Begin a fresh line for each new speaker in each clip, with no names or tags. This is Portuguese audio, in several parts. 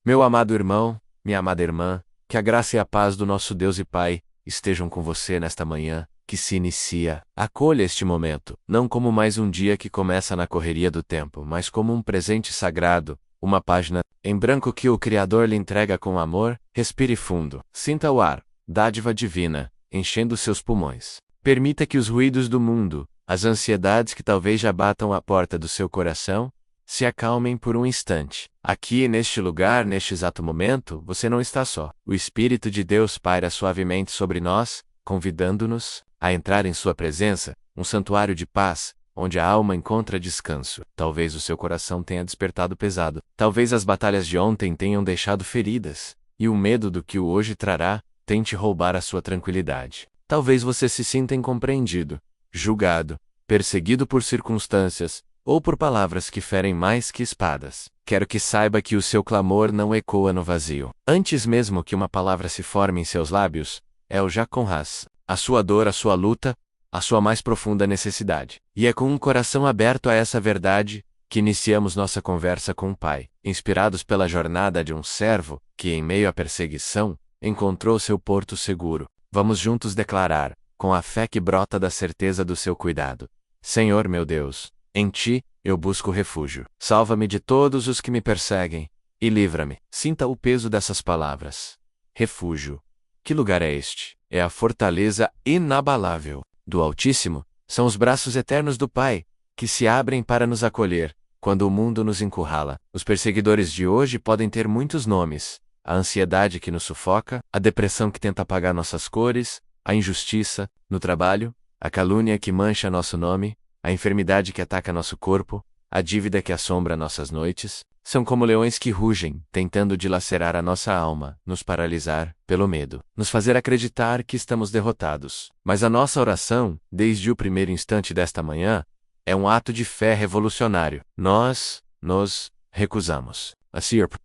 Meu amado irmão, minha amada irmã, que a graça e a paz do nosso Deus e Pai estejam com você nesta manhã, que se inicia. Acolha este momento, não como mais um dia que começa na correria do tempo, mas como um presente sagrado, uma página em branco que o Criador lhe entrega com amor. Respire fundo, sinta o ar, dádiva divina, enchendo seus pulmões. Permita que os ruídos do mundo, as ansiedades que talvez já batam à porta do seu coração, se acalmem por um instante. Aqui, neste lugar, neste exato momento, você não está só. O Espírito de Deus paira suavemente sobre nós, convidando-nos a entrar em sua presença, um santuário de paz, onde a alma encontra descanso. Talvez o seu coração tenha despertado pesado. Talvez as batalhas de ontem tenham deixado feridas, e o medo do que o hoje trará tente roubar a sua tranquilidade. Talvez você se sinta incompreendido, julgado, perseguido por circunstâncias, ou por palavras que ferem mais que espadas. Quero que saiba que o seu clamor não ecoa no vazio. Antes mesmo que uma palavra se forme em seus lábios, é o Jaconras, a sua dor, a sua luta, a sua mais profunda necessidade. E é com um coração aberto a essa verdade que iniciamos nossa conversa com o Pai, inspirados pela jornada de um servo que, em meio à perseguição, encontrou seu porto seguro. Vamos juntos declarar, com a fé que brota da certeza do seu cuidado: Senhor meu Deus, em Ti eu busco refúgio. Salva-me de todos os que me perseguem, e livra-me. Sinta o peso dessas palavras. Refúgio. Que lugar é este? É a fortaleza inabalável do Altíssimo. São os braços eternos do Pai, que se abrem para nos acolher, quando o mundo nos encurrala. Os perseguidores de hoje podem ter muitos nomes: a ansiedade que nos sufoca, a depressão que tenta apagar nossas cores, a injustiça no trabalho, a calúnia que mancha nosso nome, a enfermidade que ataca nosso corpo, a dívida que assombra nossas noites. São como leões que rugem, tentando dilacerar a nossa alma, nos paralisar pelo medo, nos fazer acreditar que estamos derrotados. Mas a nossa oração, desde o primeiro instante desta manhã, é um ato de fé revolucionário. Nós nos recusamos.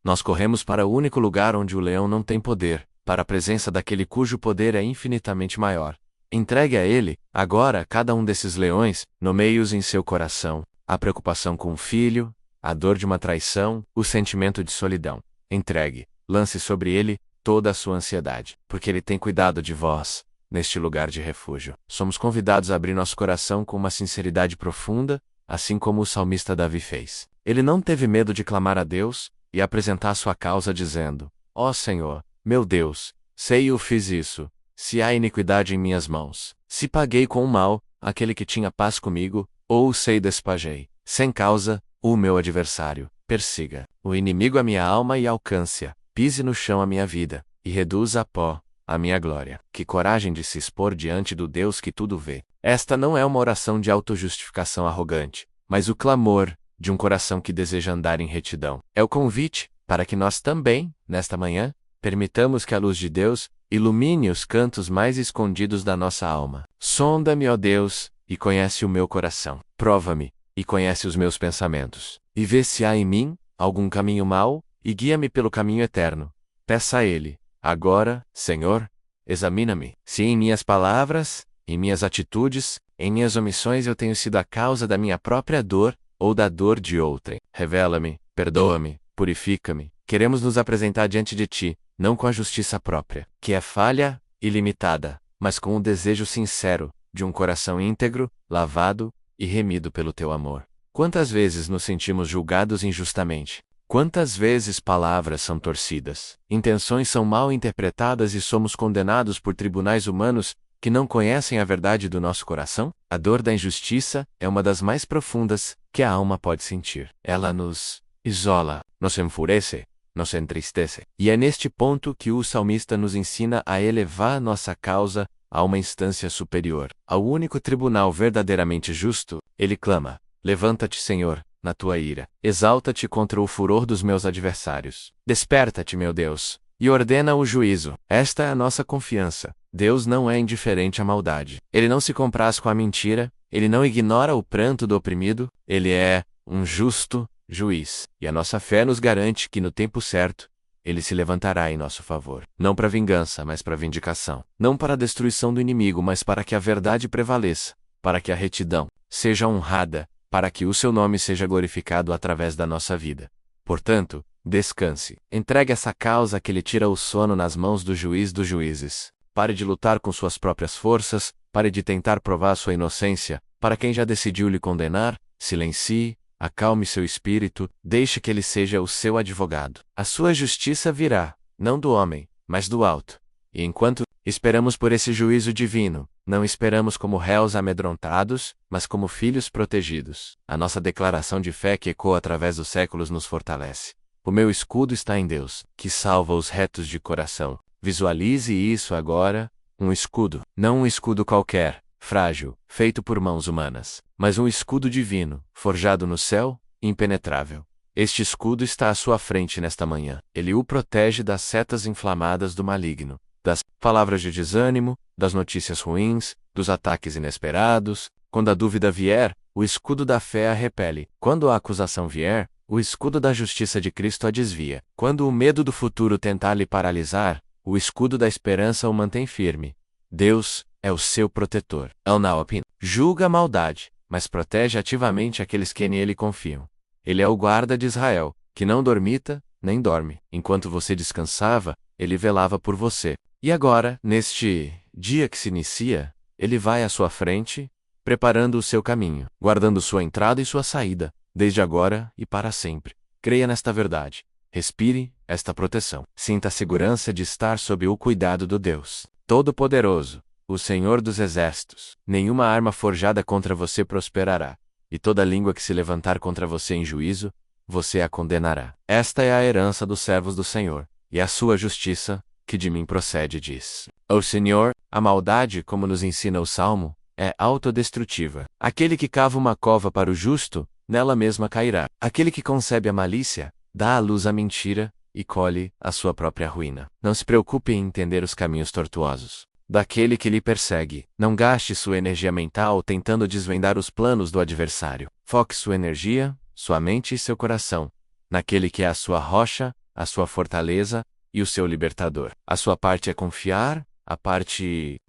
Nós corremos para o único lugar onde o leão não tem poder, para a presença daquele cujo poder é infinitamente maior. Entregue a Ele, agora, cada um desses leões, nomeie-os em seu coração: a preocupação com o filho, a dor de uma traição, o sentimento de solidão. Entregue, lance sobre Ele toda a sua ansiedade, porque Ele tem cuidado de vós, neste lugar de refúgio. Somos convidados a abrir nosso coração com uma sinceridade profunda, assim como o salmista Davi fez. Ele não teve medo de clamar a Deus e apresentar sua causa dizendo: Ó Senhor, meu Deus, sei eu fiz isso. Se há iniquidade em minhas mãos, se paguei com o mal aquele que tinha paz comigo, ou sei despajei, sem causa, o meu adversário, persiga o inimigo a minha alma e alcance-a, pise no chão a minha vida, e reduza a pó a minha glória. Que coragem de se expor diante do Deus que tudo vê. Esta não é uma oração de autojustificação arrogante, mas o clamor de um coração que deseja andar em retidão. É o convite para que nós também, nesta manhã, permitamos que a luz de Deus ilumine os cantos mais escondidos da nossa alma. Sonda-me, ó Deus, e conhece o meu coração. Prova-me, e conhece os meus pensamentos. E vê se há em mim algum caminho mau, e guia-me pelo caminho eterno. Peça a Ele: agora, Senhor, examina-me. Se em minhas palavras, em minhas atitudes, em minhas omissões eu tenho sido a causa da minha própria dor, ou da dor de outrem. Revela-me, perdoa-me, purifica-me. Queremos nos apresentar diante de Ti, não com a justiça própria, que é falha e limitada, mas com o desejo sincero de um coração íntegro, lavado e remido pelo Teu amor. Quantas vezes nos sentimos julgados injustamente? Quantas vezes palavras são torcidas, intenções são mal interpretadas e somos condenados por tribunais humanos que não conhecem a verdade do nosso coração? A dor da injustiça é uma das mais profundas que a alma pode sentir. Ela nos isola, nos enfurece, nos entristece. E é neste ponto que o salmista nos ensina a elevar nossa causa a uma instância superior. Ao único tribunal verdadeiramente justo, ele clama: levanta-te, Senhor, na tua ira. Exalta-te contra o furor dos meus adversários. Desperta-te, meu Deus, e ordena o juízo. Esta é a nossa confiança. Deus não é indiferente à maldade. Ele não se compraz com a mentira, Ele não ignora o pranto do oprimido, Ele é um justo juiz. E a nossa fé nos garante que no tempo certo, Ele se levantará em nosso favor. Não para vingança, mas para vindicação. Não para a destruição do inimigo, mas para que a verdade prevaleça, para que a retidão seja honrada, para que o seu nome seja glorificado através da nossa vida. Portanto, Descanse. Entregue essa causa que lhe tira o sono nas mãos do juiz dos juízes. Pare de lutar com suas próprias forças, pare de tentar provar sua inocência, para quem já decidiu lhe condenar, silencie, acalme seu espírito, deixe que ele seja o seu advogado. A sua justiça virá, não do homem, mas do alto. E enquanto esperamos por esse juízo divino, não esperamos como réus amedrontados, mas como filhos protegidos. A nossa declaração de fé que ecoa através dos séculos nos fortalece. O meu escudo está em Deus, que salva os retos de coração. Visualize isso agora, um escudo. Não um escudo qualquer, frágil, feito por mãos humanas, mas um escudo divino, forjado no céu, impenetrável. Este escudo está à sua frente nesta manhã. Ele o protege das setas inflamadas do maligno, das palavras de desânimo, das notícias ruins, dos ataques inesperados. Quando a dúvida vier, o escudo da fé a repele. Quando a acusação vier, o escudo da justiça de Cristo a desvia. Quando o medo do futuro tentar lhe paralisar, o escudo da esperança o mantém firme. Deus é o seu protetor. Elnaopin julga a maldade, mas protege ativamente aqueles que nele confiam. Ele é o guarda de Israel, que não dormita, nem dorme. Enquanto você descansava, ele velava por você. E agora, neste dia que se inicia, ele vai à sua frente, preparando o seu caminho, guardando sua entrada e sua saída, desde agora e para sempre. Creia nesta verdade. Respire esta proteção. Sinta a segurança de estar sob o cuidado do Deus Todo-Poderoso, o Senhor dos Exércitos. Nenhuma arma forjada contra você prosperará, e toda língua que se levantar contra você em juízo, você a condenará. Esta é a herança dos servos do Senhor, e a sua justiça, que de mim procede, diz o Senhor. A maldade, como nos ensina o Salmo, é autodestrutiva. Aquele que cava uma cova para o justo, nela mesma cairá. Aquele que concebe a malícia, dá à luz a mentira, e colhe a sua própria ruína. Não se preocupe em entender os caminhos tortuosos daquele que lhe persegue. Não gaste sua energia mental tentando desvendar os planos do adversário. Foque sua energia, sua mente e seu coração naquele que é a sua rocha, a sua fortaleza e o seu libertador. A sua parte é confiar, a parte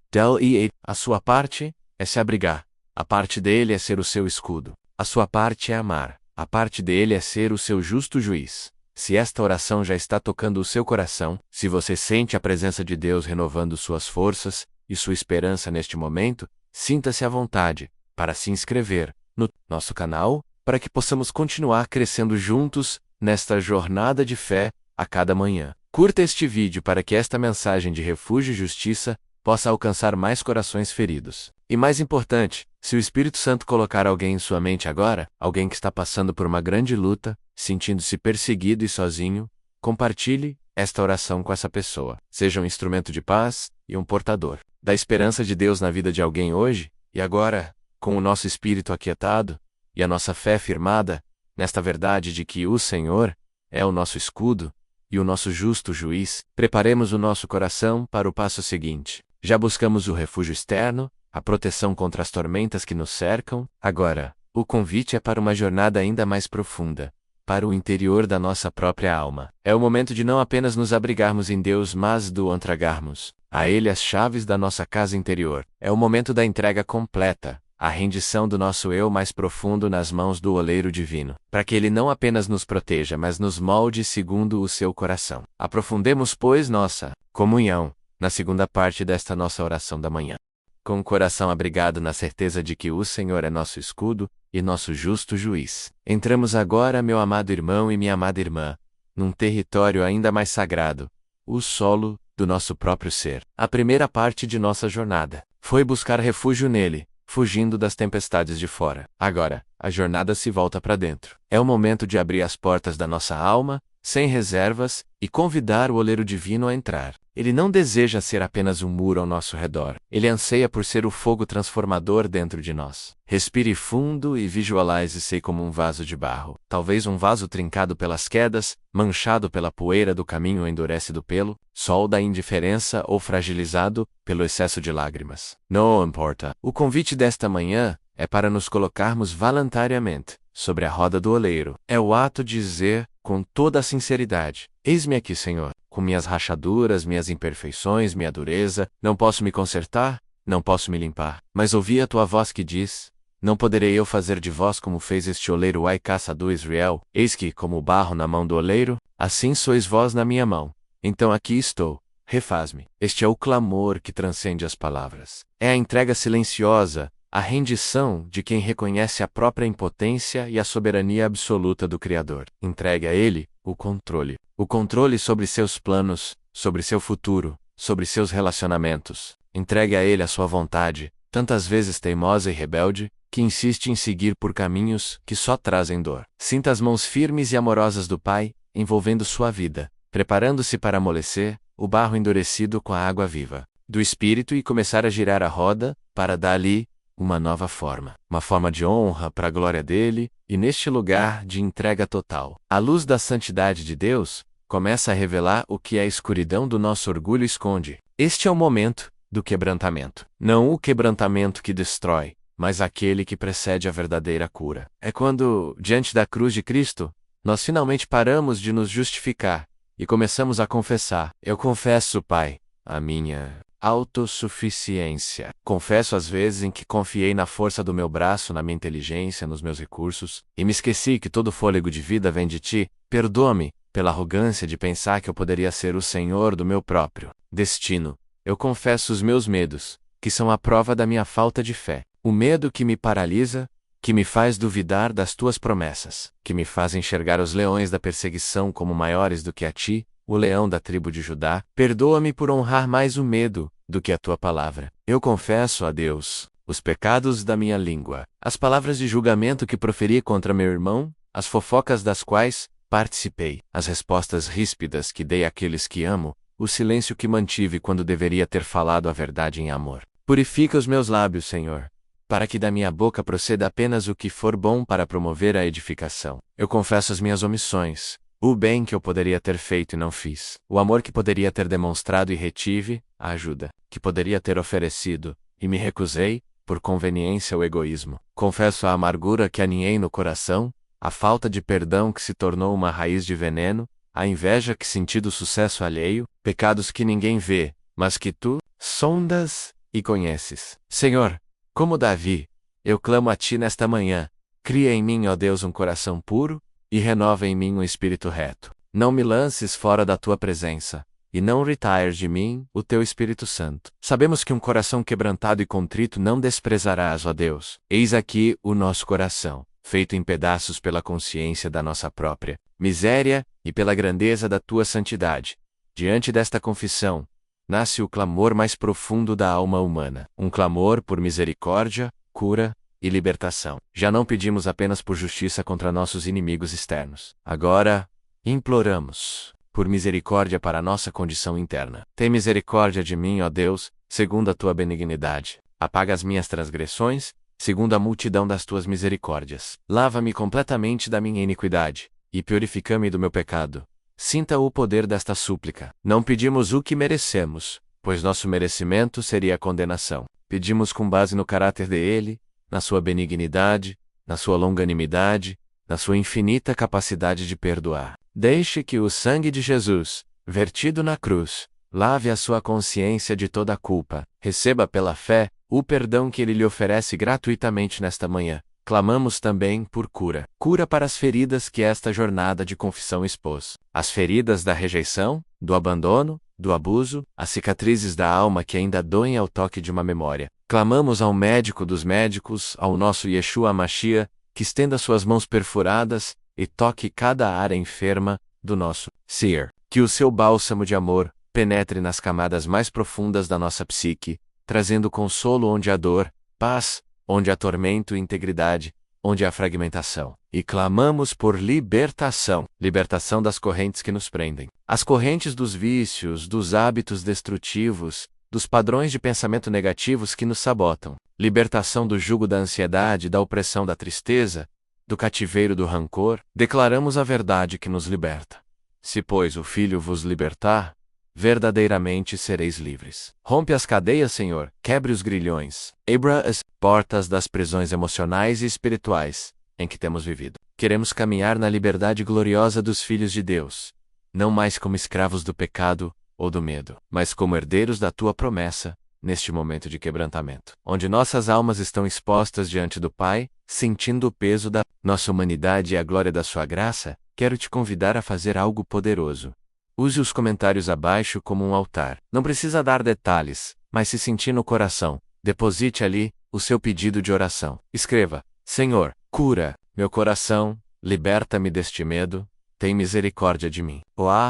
é se abrigar. A parte dele é ser o seu escudo. A sua parte é amar. A parte dele é ser o seu justo juiz. Se esta oração já está tocando o seu coração, se você sente a presença de Deus renovando suas forças e sua esperança neste momento, sinta-se à vontade para se inscrever no nosso canal, para que possamos continuar crescendo juntos nesta jornada de fé a cada manhã. Curta este vídeo para que esta mensagem de refúgio e justiça possa alcançar mais corações feridos. E mais importante, se o Espírito Santo colocar alguém em sua mente agora, alguém que está passando por uma grande luta, sentindo-se perseguido e sozinho, compartilhe esta oração com essa pessoa. Seja um instrumento de paz e um portador da esperança de Deus na vida de alguém hoje e agora, com o nosso espírito aquietado e a nossa fé firmada nesta verdade de que o Senhor é o nosso escudo e o nosso justo juiz, preparemos o nosso coração para o passo seguinte. Já buscamos o refúgio externo, a proteção contra as tormentas que nos cercam. Agora, o convite é para uma jornada ainda mais profunda, para o interior da nossa própria alma. É o momento de não apenas nos abrigarmos em Deus, mas do entregarmos a Ele as chaves da nossa casa interior. É o momento da entrega completa, a rendição do nosso eu mais profundo nas mãos do oleiro divino, para que Ele não apenas nos proteja, mas nos molde segundo o seu coração. Aprofundemos, pois, nossa comunhão na segunda parte desta nossa oração da manhã. Com o coração abrigado na certeza de que o Senhor é nosso escudo e nosso justo juiz. Entramos agora, meu amado irmão e minha amada irmã, num território ainda mais sagrado, o solo do nosso próprio ser. A primeira parte de nossa jornada foi buscar refúgio nele, fugindo das tempestades de fora. Agora, a jornada se volta para dentro. É o momento de abrir as portas da nossa alma, sem reservas, e convidar o oleiro divino a entrar. Ele não deseja ser apenas um muro ao nosso redor. Ele anseia por ser o fogo transformador dentro de nós. Respire fundo e visualize-se como um vaso de barro. Talvez um vaso trincado pelas quedas, manchado pela poeira do caminho endurecido pelo sol da indiferença ou fragilizado pelo excesso de lágrimas. Não importa. O convite desta manhã é para nos colocarmos voluntariamente sobre a roda do oleiro. É o ato de dizer, com toda a sinceridade: eis-me aqui, Senhor, com minhas rachaduras, minhas imperfeições, minha dureza, não posso me consertar, não posso me limpar. Mas ouvi a tua voz que diz: Não poderei eu fazer de vós como fez este oleiro ai caça do Israel? Eis que, como o barro na mão do oleiro, assim sois vós na minha mão. Então aqui estou, refaz-me. Este é o clamor que transcende as palavras. É a entrega silenciosa, a rendição de quem reconhece a própria impotência e a soberania absoluta do Criador. Entregue a Ele o controle. O controle sobre seus planos, sobre seu futuro, sobre seus relacionamentos. Entregue a Ele a sua vontade, tantas vezes teimosa e rebelde, que insiste em seguir por caminhos que só trazem dor. Sinta as mãos firmes e amorosas do Pai, envolvendo sua vida, preparando-se para amolecer o barro endurecido com a água viva do Espírito e começar a girar a roda, para dali uma nova forma. Uma forma de honra para a glória dele, e neste lugar de entrega total. A luz da santidade de Deus começa a revelar o que a escuridão do nosso orgulho esconde. Este é o momento do quebrantamento. Não o quebrantamento que destrói, mas aquele que precede a verdadeira cura. É quando, diante da cruz de Cristo, nós finalmente paramos de nos justificar e começamos a confessar. Eu confesso, Pai, a minha autossuficiência. Confesso as vezes em que confiei na força do meu braço, na minha inteligência, nos meus recursos, e me esqueci que todo fôlego de vida vem de Ti. Perdoa-me pela arrogância de pensar que eu poderia ser o Senhor do meu próprio destino. Eu confesso os meus medos, que são a prova da minha falta de fé. O medo que me paralisa, que me faz duvidar das Tuas promessas, que me faz enxergar os leões da perseguição como maiores do que a Ti, o leão da tribo de Judá. Perdoa-me por honrar mais o medo do que a Tua palavra. Eu confesso a Deus os pecados da minha língua, as palavras de julgamento que proferi contra meu irmão, as fofocas das quais participei, as respostas ríspidas que dei àqueles que amo, o silêncio que mantive quando deveria ter falado a verdade em amor. Purifica os meus lábios, Senhor, para que da minha boca proceda apenas o que for bom para promover a edificação. Eu confesso as minhas omissões, o bem que eu poderia ter feito e não fiz, o amor que poderia ter demonstrado e retive, a ajuda que poderia ter oferecido, e me recusei, por conveniência ou egoísmo. Confesso a amargura que aninhei no coração, a falta de perdão que se tornou uma raiz de veneno, a inveja que senti do sucesso alheio, pecados que ninguém vê, mas que Tu sondas e conheces. Senhor, como Davi, eu clamo a Ti nesta manhã. Cria em mim, ó Deus, um coração puro, e renova em mim um espírito reto. Não me lances fora da Tua presença, e não retires de mim o Teu Espírito Santo. Sabemos que um coração quebrantado e contrito não desprezarás, ó Deus. Eis aqui o nosso coração, feito em pedaços pela consciência da nossa própria miséria e pela grandeza da Tua santidade. Diante desta confissão, nasce o clamor mais profundo da alma humana, um clamor por misericórdia, cura e libertação. Já não pedimos apenas por justiça contra nossos inimigos externos. Agora, imploramos por misericórdia para a nossa condição interna. Tem misericórdia de mim, ó Deus, segundo a Tua benignidade. Apaga as minhas transgressões, segundo a multidão das Tuas misericórdias. Lava-me completamente da minha iniquidade, e purifica-me do meu pecado. Sinta o poder desta súplica. Não pedimos o que merecemos, pois nosso merecimento seria a condenação. Pedimos com base no caráter dele, na sua benignidade, na sua longanimidade, na sua infinita capacidade de perdoar. Deixe que o sangue de Jesus, vertido na cruz, lave a sua consciência de toda a culpa. Receba pela fé o perdão que Ele lhe oferece gratuitamente nesta manhã. Clamamos também por cura. Cura para as feridas que esta jornada de confissão expôs. As feridas da rejeição, do abandono, do abuso, as cicatrizes da alma que ainda doem ao toque de uma memória. Clamamos ao médico dos médicos, ao nosso Yeshua Mashiach, que estenda suas mãos perfuradas e toque cada área enferma do nosso ser. Que o seu bálsamo de amor penetre nas camadas mais profundas da nossa psique, trazendo consolo onde há dor, paz onde há tormento e integridade, onde há fragmentação. E clamamos por libertação, libertação das correntes que nos prendem. As correntes dos vícios, dos hábitos destrutivos, dos padrões de pensamento negativos que nos sabotam. Libertação do jugo da ansiedade, da opressão da tristeza, do cativeiro do rancor. Declaramos a verdade que nos liberta. Se, pois, o Filho vos libertar, verdadeiramente sereis livres. Rompe as cadeias, Senhor, quebre os grilhões, abra as portas das prisões emocionais e espirituais em que temos vivido. Queremos caminhar na liberdade gloriosa dos filhos de Deus, não mais como escravos do pecado ou do medo, mas como herdeiros da Tua promessa, neste momento de quebrantamento, onde nossas almas estão expostas diante do Pai, sentindo o peso da nossa humanidade e a glória da sua graça, quero te convidar a fazer algo poderoso. Use os comentários abaixo como um altar. Não precisa dar detalhes, mas se sentir no coração, deposite ali o seu pedido de oração. Escreva: Senhor, cura meu coração, liberta-me deste medo, tem misericórdia de mim.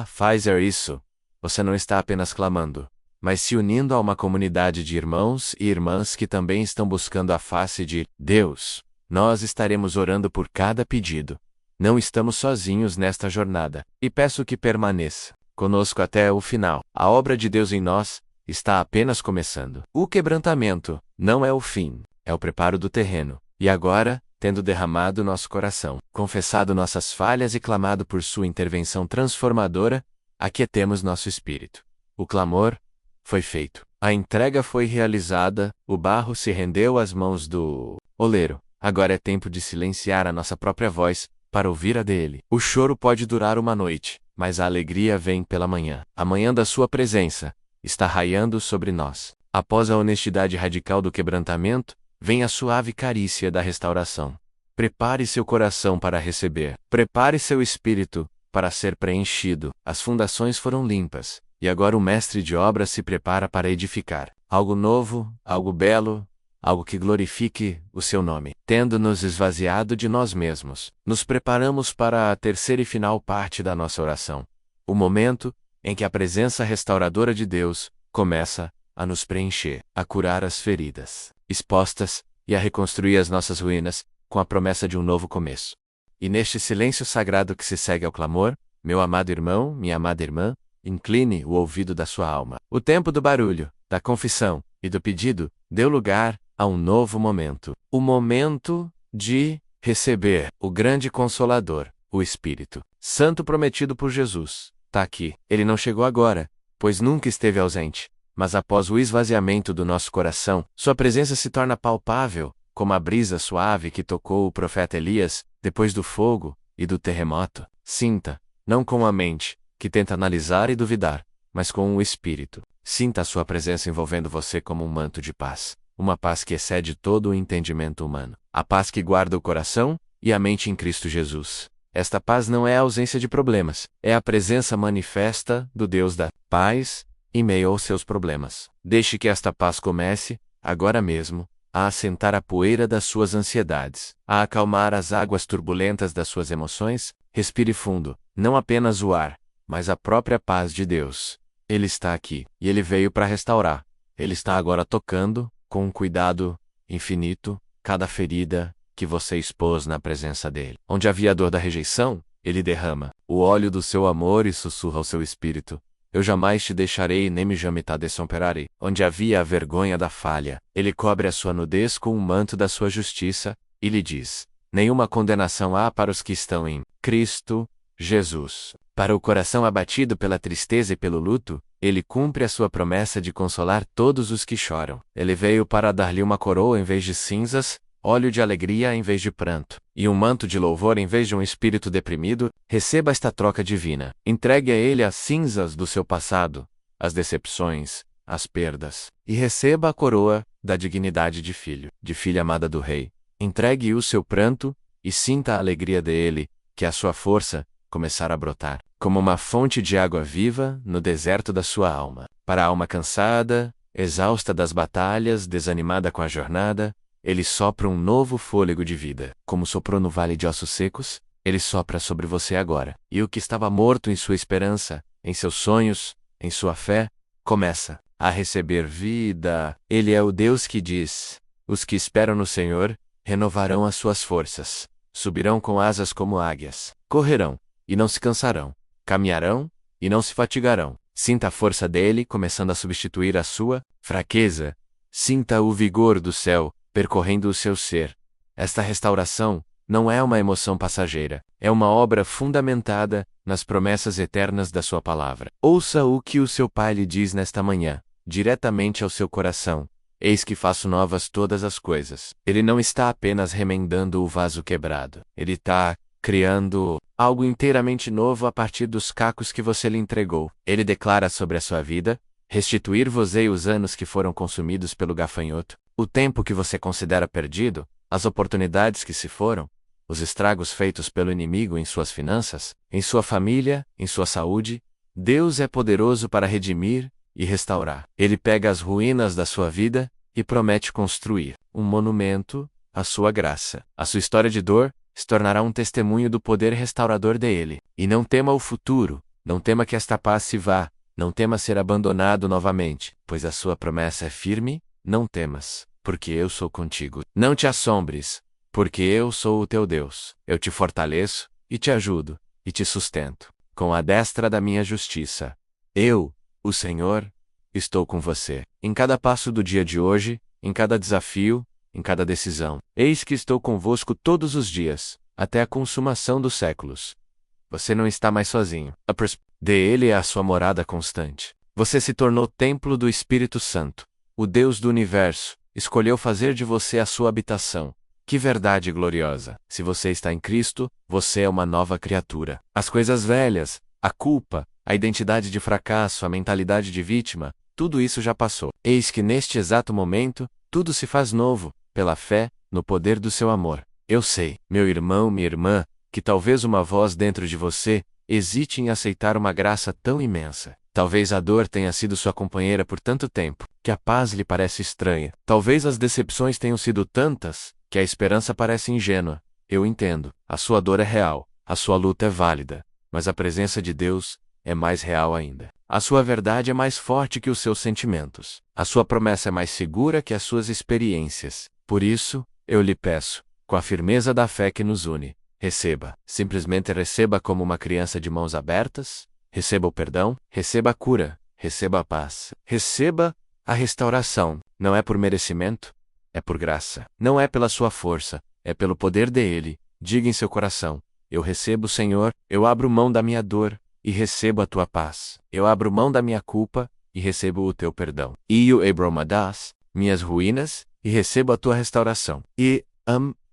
Faz isso. Você não está apenas clamando, mas se unindo a uma comunidade de irmãos e irmãs que também estão buscando a face de Deus. Nós estaremos orando por cada pedido. Não estamos sozinhos nesta jornada, e peço que permaneça conosco até o final. A obra de Deus em nós está apenas começando. O quebrantamento não é o fim, é o preparo do terreno. E agora, tendo derramado nosso coração, confessado nossas falhas e clamado por sua intervenção transformadora, aquietemos nosso espírito. O clamor foi feito. A entrega foi realizada, o barro se rendeu às mãos do oleiro. Agora é tempo de silenciar a nossa própria voz, para ouvir a dele. O choro pode durar uma noite, mas a alegria vem pela manhã. A manhã da sua presença está raiando sobre nós. Após a honestidade radical do quebrantamento, vem a suave carícia da restauração. Prepare seu coração para receber. Prepare seu espírito para ser preenchido. As fundações foram limpas, e agora o mestre de obras se prepara para edificar. Algo novo, algo belo, algo que glorifique o seu nome. Tendo nos esvaziado de nós mesmos, nos preparamos para a terceira e final parte da nossa oração. O momento em que a presença restauradora de Deus começa a nos preencher, a curar as feridas expostas e a reconstruir as nossas ruínas, com a promessa de um novo começo. E neste silêncio sagrado que se segue ao clamor, meu amado irmão, minha amada irmã, incline o ouvido da sua alma. O tempo do barulho, da confissão e do pedido deu lugar a um novo momento. O momento de receber o grande Consolador, o Espírito Santo prometido por Jesus. Está aqui. Ele não chegou agora, pois nunca esteve ausente. Mas após o esvaziamento do nosso coração, sua presença se torna palpável, como a brisa suave que tocou o profeta Elias, depois do fogo e do terremoto. Sinta, não com a mente, que tenta analisar e duvidar, mas com o Espírito. Sinta a sua presença envolvendo você como um manto de paz. Uma paz que excede todo o entendimento humano. A paz que guarda o coração e a mente em Cristo Jesus. Esta paz não é a ausência de problemas, é a presença manifesta do Deus da paz em meio aos seus problemas. Deixe que esta paz comece, agora mesmo, a assentar a poeira das suas ansiedades, a acalmar as águas turbulentas das suas emoções. Respire fundo, não apenas o ar, mas a própria paz de Deus. Ele está aqui, e Ele veio para restaurar. Ele está agora tocando, com um cuidado infinito, cada ferida que você expôs na presença dele. Onde havia a dor da rejeição, ele derrama o óleo do seu amor e sussurra ao seu espírito: eu jamais te deixarei nem me jamais te desampararei. Onde havia a vergonha da falha, ele cobre a sua nudez com o manto da sua justiça, e lhe diz: nenhuma condenação há para os que estão em Cristo Jesus. Para o coração abatido pela tristeza e pelo luto, ele cumpre a sua promessa de consolar todos os que choram. Ele veio para dar-lhe uma coroa em vez de cinzas, óleo de alegria em vez de pranto, e um manto de louvor em vez de um espírito deprimido. Receba esta troca divina. Entregue a ele as cinzas do seu passado, as decepções, as perdas, e receba a coroa da dignidade de filho, de filha amada do Rei. Entregue o seu pranto, e sinta a alegria dele, que a sua força começar a brotar, como uma fonte de água viva no deserto da sua alma. Para a alma cansada, exausta das batalhas, desanimada com a jornada, ele sopra um novo fôlego de vida. Como soprou no vale de ossos secos, ele sopra sobre você agora. E o que estava morto em sua esperança, em seus sonhos, em sua fé, começa a receber vida. Ele é o Deus que diz: os que esperam no Senhor renovarão as suas forças, subirão com asas como águias, correrão e não se cansarão, caminharão e não se fatigarão. Sinta a força dele começando a substituir a sua fraqueza. Sinta o vigor do céu percorrendo o seu ser. Esta restauração não é uma emoção passageira, é uma obra fundamentada nas promessas eternas da sua palavra. Ouça o que o seu Pai lhe diz nesta manhã, diretamente ao seu coração: eis que faço novas todas as coisas. Ele não está apenas remendando o vaso quebrado. Ele está criando algo inteiramente novo a partir dos cacos que você lhe entregou. Ele declara sobre a sua vida: Restituir-vos-ei os anos que foram consumidos pelo gafanhoto, o tempo que você considera perdido, as oportunidades que se foram, os estragos feitos pelo inimigo em suas finanças, em sua família, em sua saúde. Deus é poderoso para redimir e restaurar. Ele pega as ruínas da sua vida e promete construir um monumento à sua graça. A sua história de dor se tornará um testemunho do poder restaurador dele. E não tema o futuro, não tema que esta paz se vá, não tema ser abandonado novamente, pois a sua promessa é firme. Não temas, porque eu sou contigo. Não te assombres, porque eu sou o teu Deus. Eu te fortaleço, e te ajudo, e te sustento, com a destra da minha justiça. Eu, o Senhor, estou com você, em cada passo do dia de hoje, em cada desafio, em cada decisão. Eis que estou convosco todos os dias, até a consumação dos séculos. Você não está mais sozinho. Ele é a sua morada constante. Você se tornou templo do Espírito Santo. O Deus do universo escolheu fazer de você a sua habitação. Que verdade gloriosa! Se você está em Cristo, você é uma nova criatura. As coisas velhas, a culpa, a identidade de fracasso, a mentalidade de vítima, tudo isso já passou. Eis que neste exato momento, tudo se faz novo, pela fé, no poder do seu amor. Eu sei, meu irmão, minha irmã, que talvez uma voz dentro de você hesite em aceitar uma graça tão imensa. Talvez a dor tenha sido sua companheira por tanto tempo, que a paz lhe parece estranha. Talvez as decepções tenham sido tantas, que a esperança parece ingênua. Eu entendo, a sua dor é real, a sua luta é válida, mas a presença de Deus é mais real ainda. A sua verdade é mais forte que os seus sentimentos. A sua promessa é mais segura que as suas experiências. Por isso, eu lhe peço, com a firmeza da fé que nos une, receba. Simplesmente receba como uma criança de mãos abertas. Receba o perdão, receba a cura, receba a paz, receba a restauração. Não é por merecimento, é por graça. Não é pela sua força, é pelo poder dele. Diga em seu coração: eu recebo, Senhor, eu abro mão da minha dor e recebo a tua paz. Eu abro mão da minha culpa e recebo o teu perdão. E o abromadas, minhas ruínas, e recebo a tua restauração. E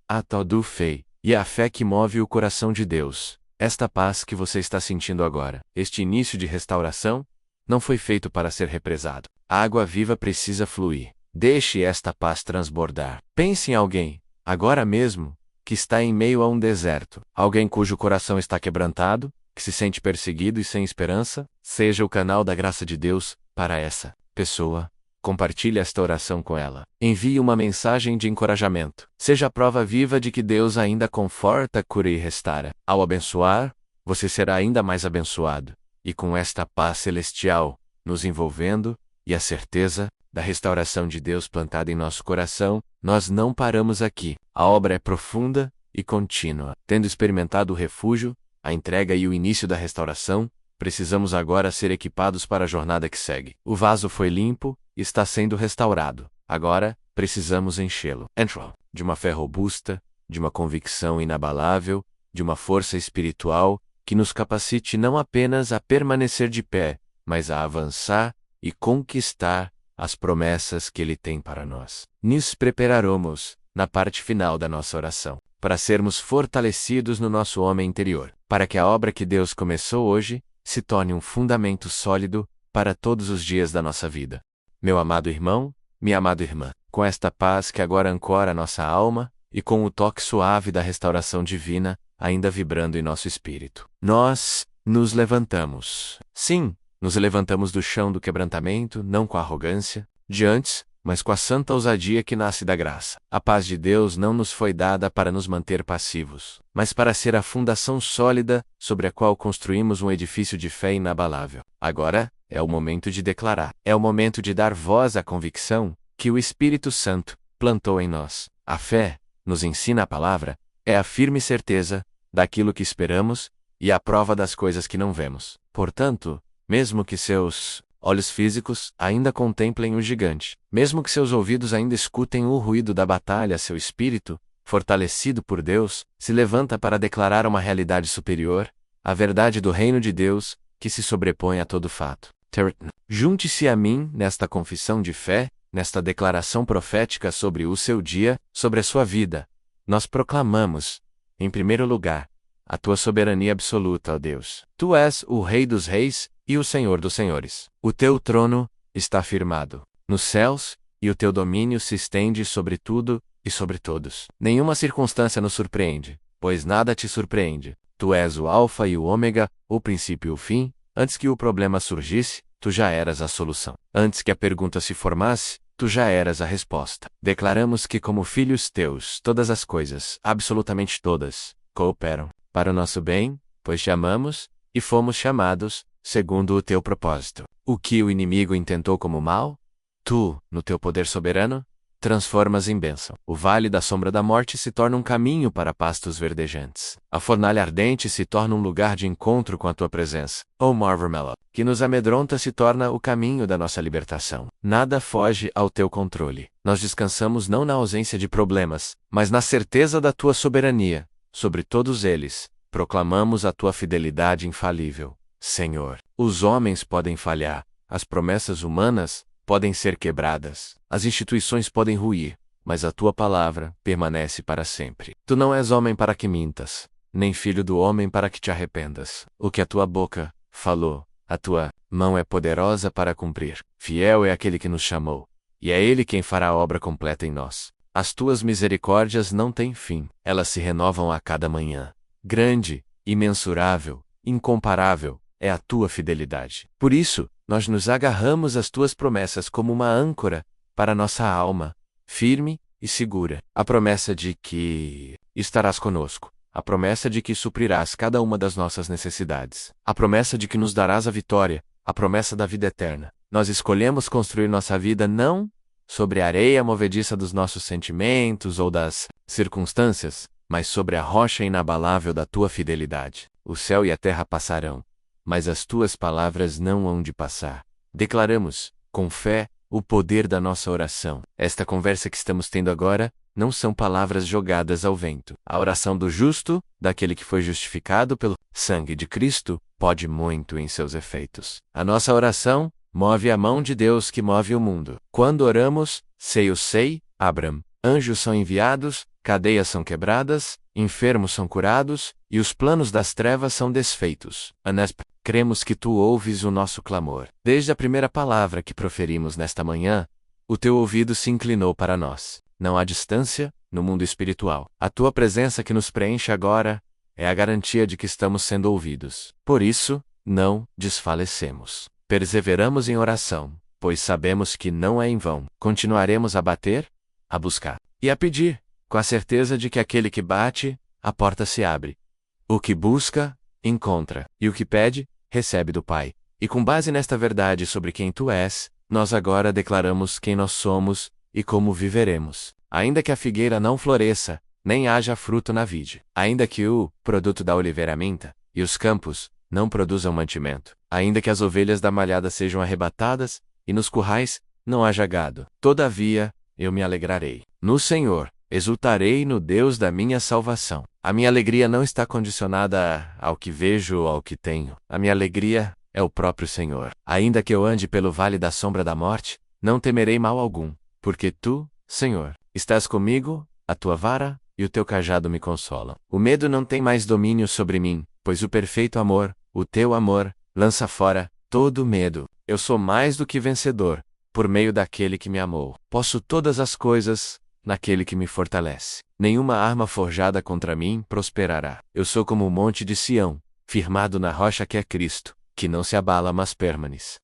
a todo fé, e a fé que move o coração de Deus. Esta paz que você está sentindo agora, este início de restauração, não foi feito para ser represado. A água viva precisa fluir. Deixe esta paz transbordar. Pense em alguém, agora mesmo, que está em meio a um deserto. Alguém cujo coração está quebrantado, que se sente perseguido e sem esperança. Seja o canal da graça de Deus para essa pessoa. Compartilhe esta oração com ela. Envie uma mensagem de encorajamento. Seja a prova viva de que Deus ainda conforta, cura e restaura. Ao abençoar, você será ainda mais abençoado. E com esta paz celestial, nos envolvendo, e a certeza da restauração de Deus plantada em nosso coração, nós não paramos aqui. A obra é profunda e contínua. Tendo experimentado o refúgio, a entrega e o início da restauração, precisamos agora ser equipados para a jornada que segue. O vaso foi limpo, está sendo restaurado. Agora, precisamos enchê-lo. De uma fé robusta, de uma convicção inabalável, de uma força espiritual, que nos capacite não apenas a permanecer de pé, mas a avançar e conquistar as promessas que Ele tem para nós. Nos prepararemos, na parte final da nossa oração, para sermos fortalecidos no nosso homem interior, para que a obra que Deus começou hoje se torne um fundamento sólido para todos os dias da nossa vida. Meu amado irmão, minha amada irmã, com esta paz que agora ancora nossa alma, e com o toque suave da restauração divina, ainda vibrando em nosso espírito, nós nos levantamos. Sim, nos levantamos do chão do quebrantamento, não com arrogância, de antes, mas com a santa ousadia que nasce da graça. A paz de Deus não nos foi dada para nos manter passivos, mas para ser a fundação sólida sobre a qual construímos um edifício de fé inabalável. Agora, é o momento de declarar. É o momento de dar voz à convicção que o Espírito Santo plantou em nós. A fé, nos ensina a palavra, é a firme certeza daquilo que esperamos e a prova das coisas que não vemos. Portanto, mesmo que seus olhos físicos ainda contemplem o gigante, mesmo que seus ouvidos ainda escutem o ruído da batalha, seu espírito, fortalecido por Deus, se levanta para declarar uma realidade superior, a verdade do reino de Deus, que se sobrepõe a todo fato. Junte-se a mim nesta confissão de fé, nesta declaração profética sobre o seu dia, sobre a sua vida. Nós proclamamos, em primeiro lugar, a tua soberania absoluta, ó Deus. Tu és o Rei dos Reis e o Senhor dos Senhores. O teu trono está firmado nos céus, e o teu domínio se estende sobre tudo e sobre todos. Nenhuma circunstância nos surpreende, pois nada te surpreende. Tu és o Alfa e o Ômega, o princípio e o fim. Antes que o problema surgisse, tu já eras a solução. Antes que a pergunta se formasse, tu já eras a resposta. Declaramos que, como filhos teus, todas as coisas, absolutamente todas, cooperam para o nosso bem, pois te amamos, e fomos chamados, segundo o teu propósito. O que o inimigo intentou como mal, tu, no teu poder soberano, transformas em bênção. O vale da sombra da morte se torna um caminho para pastos verdejantes. A fornalha ardente se torna um lugar de encontro com a tua presença. O mar vermelho, que nos amedronta, se torna o caminho da nossa libertação. Nada foge ao teu controle. Nós descansamos não na ausência de problemas, mas na certeza da tua soberania. Sobre todos eles, proclamamos a tua fidelidade infalível. Senhor, os homens podem falhar, as promessas humanas podem ser quebradas, as instituições podem ruir, mas a tua palavra permanece para sempre. Tu não és homem para que mintas, nem filho do homem para que te arrependas. O que a tua boca falou, a tua mão é poderosa para cumprir. Fiel é aquele que nos chamou, e é ele quem fará a obra completa em nós. As tuas misericórdias não têm fim, elas se renovam a cada manhã. Grande, imensurável, incomparável é a tua fidelidade. Por isso, nós nos agarramos às tuas promessas como uma âncora para nossa alma, firme e segura. A promessa de que estarás conosco. A promessa de que suprirás cada uma das nossas necessidades. A promessa de que nos darás a vitória. A promessa da vida eterna. Nós escolhemos construir nossa vida não sobre a areia movediça dos nossos sentimentos ou das circunstâncias, mas sobre a rocha inabalável da tua fidelidade. O céu e a terra passarão, mas as tuas palavras não hão de passar. Declaramos, com fé, o poder da nossa oração. Esta conversa que estamos tendo agora não são palavras jogadas ao vento. A oração do justo, daquele que foi justificado pelo sangue de Cristo, pode muito em seus efeitos. A nossa oração move a mão de Deus que move o mundo. Quando oramos, sei, Abram, anjos são enviados, cadeias são quebradas, enfermos são curados, e os planos das trevas são desfeitos. Anesp, cremos que tu ouves o nosso clamor. Desde a primeira palavra que proferimos nesta manhã, o teu ouvido se inclinou para nós. Não há distância no mundo espiritual. A tua presença que nos preenche agora é a garantia de que estamos sendo ouvidos. Por isso, não desfalecemos. Perseveramos em oração, pois sabemos que não é em vão. Continuaremos a bater, a buscar e a pedir, com a certeza de que aquele que bate, a porta se abre. O que busca, encontra, e o que pede, recebe do Pai. E com base nesta verdade sobre quem tu és, nós agora declaramos quem nós somos e como viveremos. Ainda que a figueira não floresça, nem haja fruto na vide. Ainda que o produto da oliveira minta, e os campos não produzam mantimento. Ainda que as ovelhas da malhada sejam arrebatadas, e nos currais não haja gado. Todavia, eu me alegrarei no Senhor, exultarei no Deus da minha salvação. A minha alegria não está condicionada ao que vejo ou ao que tenho. A minha alegria é o próprio Senhor. Ainda que eu ande pelo vale da sombra da morte, não temerei mal algum, porque tu, Senhor, estás comigo, a tua vara e o teu cajado me consolam. O medo não tem mais domínio sobre mim, pois o perfeito amor, o teu amor, lança fora todo medo. Eu sou mais do que vencedor, por meio daquele que me amou. Posso todas as coisas naquele que me fortalece. Nenhuma arma forjada contra mim prosperará. Eu sou como o monte de Sião, firmado na rocha que é Cristo, que não se abala mas permanece.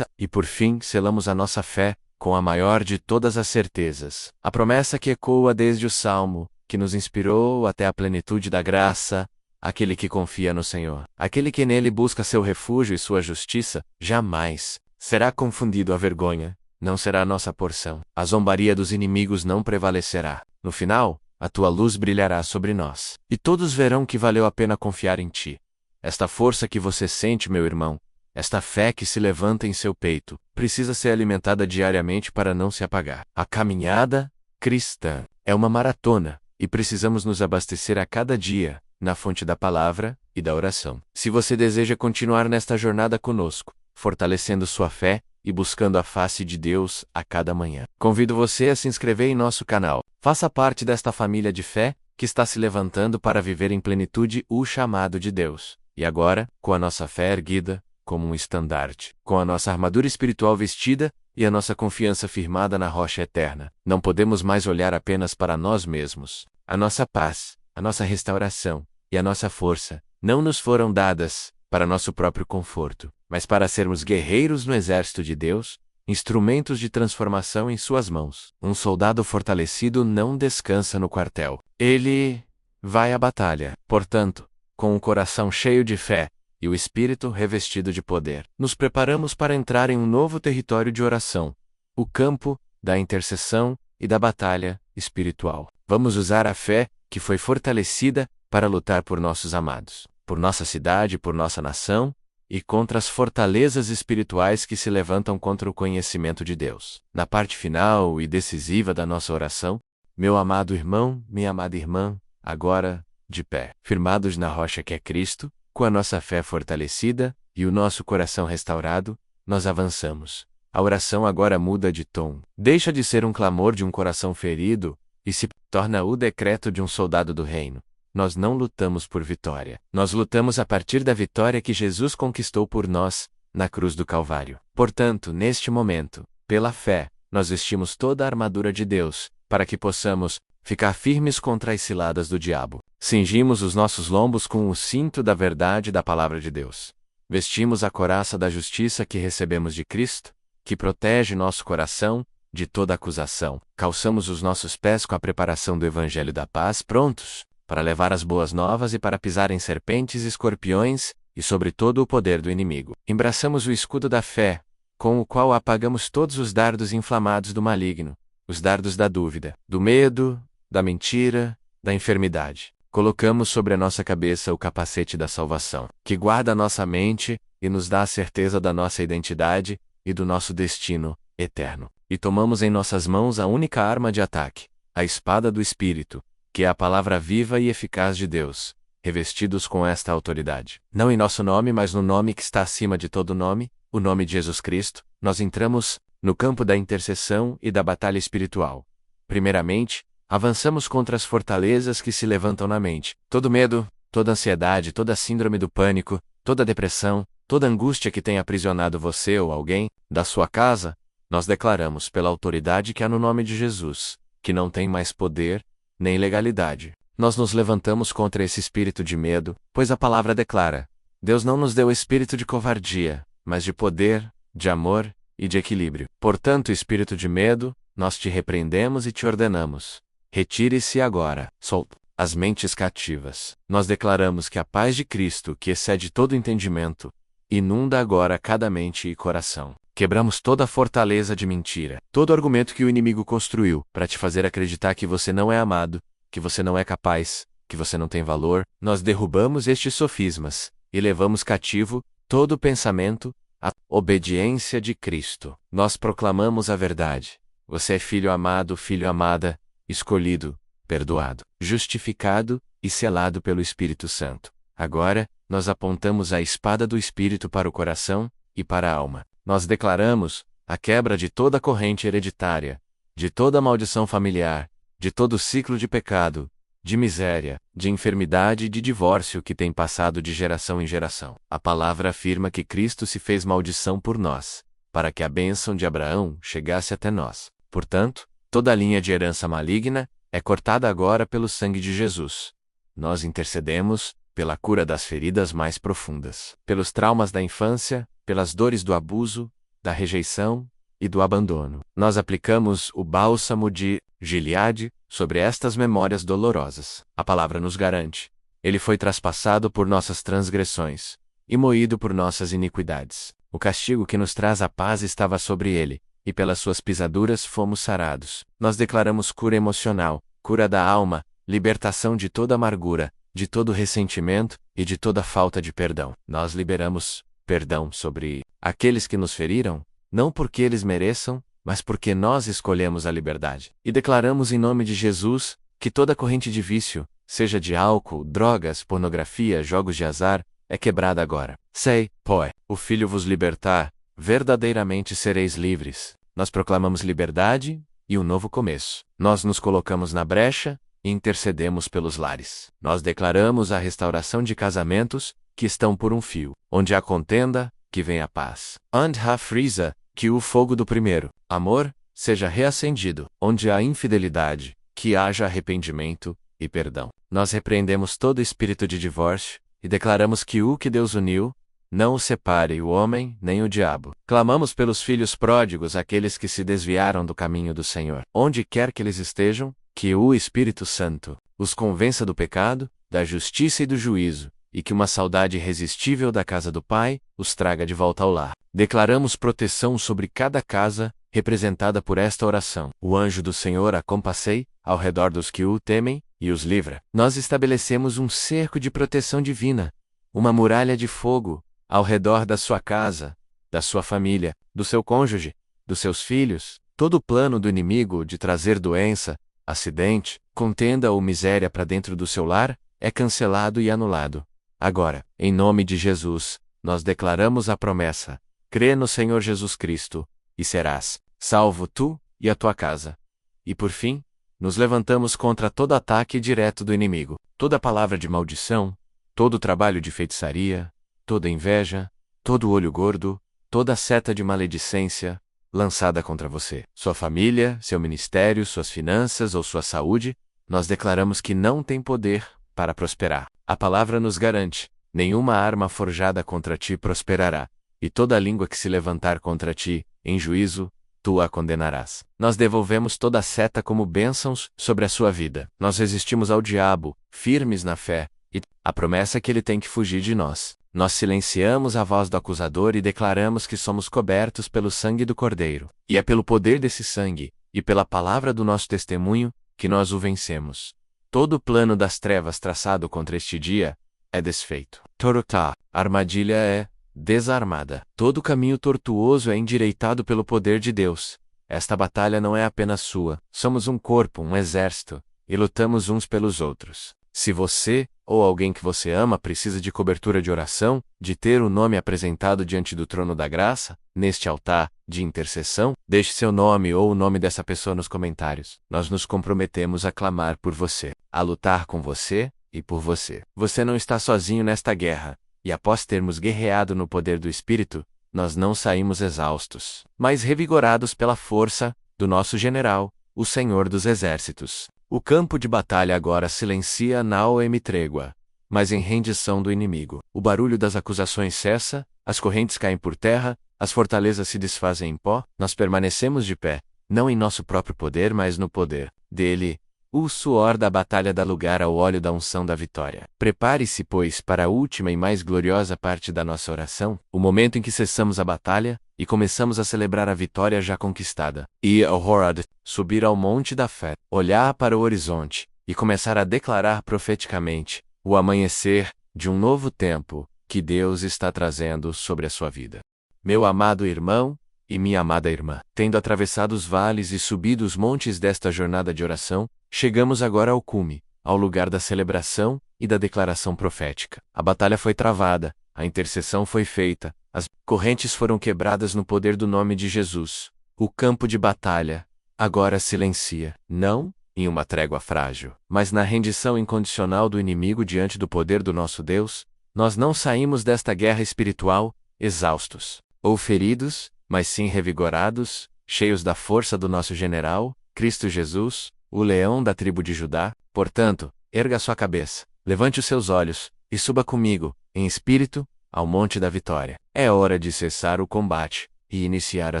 E por fim, selamos a nossa fé com a maior de todas as certezas. A promessa que ecoa desde o Salmo, que nos inspirou até a plenitude da graça, aquele que confia no Senhor, aquele que nele busca seu refúgio e sua justiça, jamais será confundido à vergonha, não será a nossa porção. A zombaria dos inimigos não prevalecerá. No final, a tua luz brilhará sobre nós. E todos verão que valeu a pena confiar em ti. Esta força que você sente, meu irmão, esta fé que se levanta em seu peito, precisa ser alimentada diariamente para não se apagar. A caminhada cristã é uma maratona, e precisamos nos abastecer a cada dia, na fonte da palavra e da oração. Se você deseja continuar nesta jornada conosco, fortalecendo sua fé e buscando a face de Deus a cada manhã, convido você a se inscrever em nosso canal. Faça parte desta família de fé que está se levantando para viver em plenitude o chamado de Deus. E agora, com a nossa fé erguida, como um estandarte. Com a nossa armadura espiritual vestida e a nossa confiança firmada na rocha eterna, não podemos mais olhar apenas para nós mesmos. A nossa paz, a nossa restauração e a nossa força não nos foram dadas para nosso próprio conforto, mas para sermos guerreiros no exército de Deus, instrumentos de transformação em suas mãos. Um soldado fortalecido não descansa no quartel. Ele vai à batalha. Portanto, com o coração cheio de fé e o espírito revestido de poder, nos preparamos para entrar em um novo território de oração, o campo da intercessão e da batalha espiritual. Vamos usar a fé que foi fortalecida para lutar por nossos amados, por nossa cidade, por nossa nação e contra as fortalezas espirituais que se levantam contra o conhecimento de Deus. Na parte final e decisiva da nossa oração, meu amado irmão, minha amada irmã, agora, de pé, firmados na rocha que é Cristo, com a nossa fé fortalecida e o nosso coração restaurado, nós avançamos. A oração agora muda de tom. Deixa de ser um clamor de um coração ferido e se torna o decreto de um soldado do reino. Nós não lutamos por vitória. Nós lutamos a partir da vitória que Jesus conquistou por nós, na cruz do Calvário. Portanto, neste momento, pela fé, nós vestimos toda a armadura de Deus, para que possamos ficar firmes contra as ciladas do diabo. Cingimos os nossos lombos com o cinto da verdade da palavra de Deus. Vestimos a couraça da justiça que recebemos de Cristo, que protege nosso coração de toda acusação. Calçamos os nossos pés com a preparação do Evangelho da Paz, prontos para levar as boas novas e para pisar em serpentes e escorpiões e sobre todo o poder do inimigo. Embraçamos o escudo da fé, com o qual apagamos todos os dardos inflamados do maligno, os dardos da dúvida, do medo, da mentira, da enfermidade. Colocamos sobre a nossa cabeça o capacete da salvação, que guarda a nossa mente e nos dá a certeza da nossa identidade e do nosso destino eterno. E tomamos em nossas mãos a única arma de ataque, a espada do Espírito, que é a palavra viva e eficaz de Deus, revestidos com esta autoridade. Não em nosso nome, mas no nome que está acima de todo nome, o nome de Jesus Cristo, nós entramos no campo da intercessão e da batalha espiritual. Primeiramente, avançamos contra as fortalezas que se levantam na mente. Todo medo, toda ansiedade, toda síndrome do pânico, toda depressão, toda angústia que tenha aprisionado você ou alguém da sua casa, nós declaramos pela autoridade que há no nome de Jesus, que não tem mais poder, nem legalidade. Nós nos levantamos contra esse espírito de medo, pois a palavra declara: Deus não nos deu espírito de covardia, mas de poder, de amor e de equilíbrio. Portanto, espírito de medo, nós te repreendemos e te ordenamos: retire-se agora. Solte as mentes cativas. Nós declaramos que a paz de Cristo, que excede todo entendimento, inunda agora cada mente e coração. Quebramos toda a fortaleza de mentira, todo argumento que o inimigo construiu para te fazer acreditar que você não é amado, que você não é capaz, que você não tem valor. Nós derrubamos estes sofismas e levamos cativo todo o pensamento à obediência de Cristo. Nós proclamamos a verdade. Você é filho amado, filho amada, escolhido, perdoado, justificado e selado pelo Espírito Santo. Agora, nós apontamos a espada do Espírito para o coração e para a alma. Nós declaramos a quebra de toda corrente hereditária, de toda maldição familiar, de todo ciclo de pecado, de miséria, de enfermidade e de divórcio que tem passado de geração em geração. A palavra afirma que Cristo se fez maldição por nós, para que a bênção de Abraão chegasse até nós. Portanto, toda a linha de herança maligna é cortada agora pelo sangue de Jesus. Nós intercedemos pela cura das feridas mais profundas, pelos traumas da infância, pelas dores do abuso, da rejeição e do abandono. Nós aplicamos o bálsamo de Gileade sobre estas memórias dolorosas. A palavra nos garante: ele foi traspassado por nossas transgressões e moído por nossas iniquidades. O castigo que nos traz a paz estava sobre ele, e pelas suas pisaduras fomos sarados. Nós declaramos cura emocional, cura da alma, libertação de toda amargura, de todo ressentimento e de toda falta de perdão. Nós liberamos perdão sobre aqueles que nos feriram, não porque eles mereçam, mas porque nós escolhemos a liberdade. E declaramos em nome de Jesus que toda corrente de vício, seja de álcool, drogas, pornografia, jogos de azar, é quebrada agora. Sei, pois, o Filho vos libertar, verdadeiramente sereis livres. Nós proclamamos liberdade e um novo começo. Nós nos colocamos na brecha e intercedemos pelos lares. Nós declaramos a restauração de casamentos que estão por um fio, onde há contenda, que venha a paz. And ha-frisa, que o fogo do primeiro amor seja reacendido. Onde há infidelidade, que haja arrependimento e perdão. Nós repreendemos todo espírito de divórcio e declaramos que o que Deus uniu, não o separe o homem nem o diabo. Clamamos pelos filhos pródigos, aqueles que se desviaram do caminho do Senhor. Onde quer que eles estejam, que o Espírito Santo os convença do pecado, da justiça e do juízo, e que uma saudade irresistível da casa do Pai os traga de volta ao lar. Declaramos proteção sobre cada casa, representada por esta oração. O anjo do Senhor a compassei ao redor dos que o temem e os livra. Nós estabelecemos um cerco de proteção divina, uma muralha de fogo, ao redor da sua casa, da sua família, do seu cônjuge, dos seus filhos. Todo o plano do inimigo de trazer doença, acidente, contenda ou miséria para dentro do seu lar é cancelado e anulado. Agora, em nome de Jesus, nós declaramos a promessa: crê no Senhor Jesus Cristo, e serás salvo tu e a tua casa. E por fim, nos levantamos contra todo ataque direto do inimigo, toda palavra de maldição, todo trabalho de feitiçaria, toda inveja, todo olho gordo, toda seta de maledicência lançada contra você, sua família, seu ministério, suas finanças ou sua saúde. Nós declaramos que não tem poder para prosperar. A palavra nos garante: nenhuma arma forjada contra ti prosperará, e toda língua que se levantar contra ti, em juízo, tu a condenarás. Nós devolvemos toda a seta como bênçãos sobre a sua vida. Nós resistimos ao diabo, firmes na fé, e a promessa que ele tem que fugir de nós. Nós silenciamos a voz do acusador e declaramos que somos cobertos pelo sangue do Cordeiro. E é pelo poder desse sangue, e pela palavra do nosso testemunho, que nós o vencemos. Todo o plano das trevas traçado contra este dia é desfeito. Torotá, a armadilha é desarmada. Todo caminho tortuoso é endireitado pelo poder de Deus. Esta batalha não é apenas sua. Somos um corpo, um exército, e lutamos uns pelos outros. Se você, ou alguém que você ama, precisa de cobertura de oração, de ter o nome apresentado diante do trono da graça, neste altar de intercessão, deixe seu nome ou o nome dessa pessoa nos comentários. Nós nos comprometemos a clamar por você, a lutar com você e por você. Você não está sozinho nesta guerra, e após termos guerreado no poder do Espírito, nós não saímos exaustos, mas revigorados pela força do nosso general, o Senhor dos Exércitos. O campo de batalha agora silencia Naomi trégua, mas em rendição do inimigo. O barulho das acusações cessa, as correntes caem por terra, as fortalezas se desfazem em pó. Nós permanecemos de pé, não em nosso próprio poder, mas no poder dele. O suor da batalha dá lugar ao óleo da unção da vitória. Prepare-se, pois, para a última e mais gloriosa parte da nossa oração, o momento em que cessamos a batalha e começamos a celebrar a vitória já conquistada. E Horad, subir ao monte da fé, olhar para o horizonte e começar a declarar profeticamente o amanhecer de um novo tempo que Deus está trazendo sobre a sua vida. Meu amado irmão e minha amada irmã, tendo atravessado os vales e subido os montes desta jornada de oração, chegamos agora ao cume, ao lugar da celebração e da declaração profética. A batalha foi travada, a intercessão foi feita, as correntes foram quebradas no poder do nome de Jesus. O campo de batalha agora silencia, não em uma trégua frágil, mas na rendição incondicional do inimigo diante do poder do nosso Deus. Nós não saímos desta guerra espiritual exaustos ou feridos, mas sim revigorados, cheios da força do nosso general, Cristo Jesus, o leão da tribo de Judá. Portanto, erga sua cabeça, levante os seus olhos, e suba comigo, em espírito, ao monte da vitória. É hora de cessar o combate e iniciar a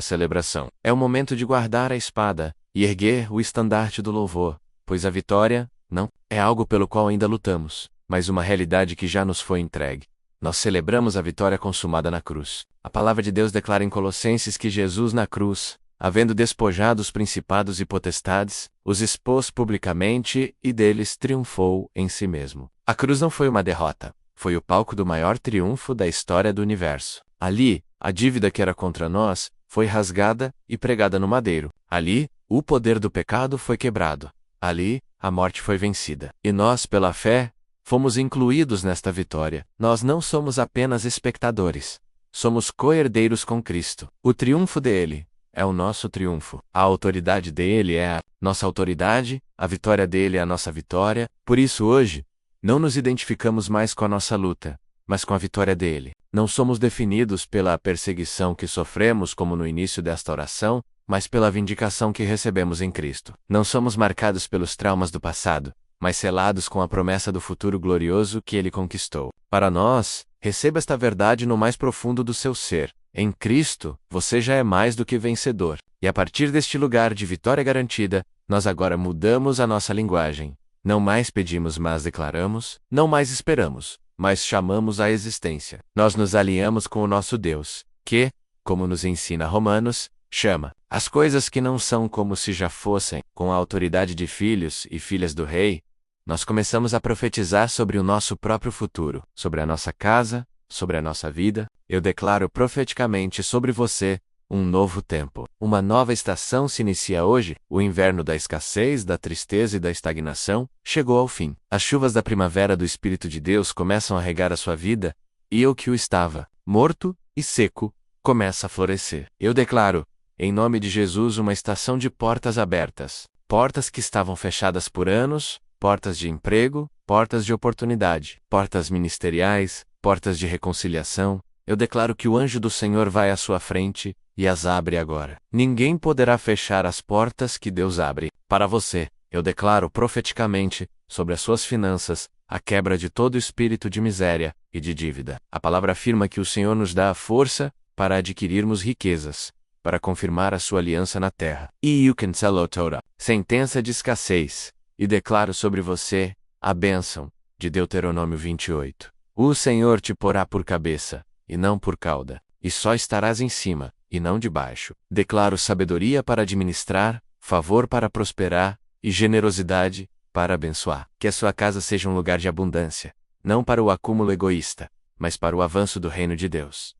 celebração. É o momento de guardar a espada e erguer o estandarte do louvor, pois a vitória, não, é algo pelo qual ainda lutamos, mas uma realidade que já nos foi entregue. Nós celebramos a vitória consumada na cruz. A palavra de Deus declara em Colossenses que Jesus na cruz, havendo despojado os principados e potestades, os expôs publicamente e deles triunfou em si mesmo. A cruz não foi uma derrota, foi o palco do maior triunfo da história do universo. Ali, a dívida que era contra nós foi rasgada e pregada no madeiro. Ali, o poder do pecado foi quebrado. Ali, a morte foi vencida. E nós, pela fé, fomos incluídos nesta vitória. Nós não somos apenas espectadores. Somos co-herdeiros com Cristo. O triunfo dele é o nosso triunfo. A autoridade dele é a nossa autoridade, a vitória dele é a nossa vitória. Por isso hoje, não nos identificamos mais com a nossa luta, mas com a vitória dele. Não somos definidos pela perseguição que sofremos como no início desta oração, mas pela vindicação que recebemos em Cristo. Não somos marcados pelos traumas do passado, mas selados com a promessa do futuro glorioso que ele conquistou. Para nós, receba esta verdade no mais profundo do seu ser. Em Cristo, você já é mais do que vencedor. E a partir deste lugar de vitória garantida, nós agora mudamos a nossa linguagem. Não mais pedimos, mas declaramos. Não mais esperamos, mas chamamos à existência. Nós nos alinhamos com o nosso Deus, que, como nos ensina Romanos, chama as coisas que não são como se já fossem. Com a autoridade de filhos e filhas do Rei, nós começamos a profetizar sobre o nosso próprio futuro, sobre a nossa casa, sobre a nossa vida. Eu declaro profeticamente sobre você um novo tempo. Uma nova estação se inicia hoje. O inverno da escassez, da tristeza e da estagnação chegou ao fim. As chuvas da primavera do Espírito de Deus começam a regar a sua vida, e o que o estava morto e seco começa a florescer. Eu declaro, em nome de Jesus, uma estação de portas abertas. Portas que estavam fechadas por anos, portas de emprego, portas de oportunidade, portas ministeriais, portas de reconciliação. Eu declaro que o anjo do Senhor vai à sua frente e as abre agora. Ninguém poderá fechar as portas que Deus abre para você. Eu declaro profeticamente sobre as suas finanças a quebra de todo espírito de miséria e de dívida. A palavra afirma que o Senhor nos dá a força para adquirirmos riquezas, para confirmar a sua aliança na terra. E you can tell a Torah. Sentença de escassez. E declaro sobre você a bênção de Deuteronômio 28. O Senhor te porá por cabeça, e não por cauda, e só estarás em cima, e não debaixo. Declaro sabedoria para administrar, favor para prosperar, e generosidade para abençoar. Que a sua casa seja um lugar de abundância, não para o acúmulo egoísta, mas para o avanço do reino de Deus.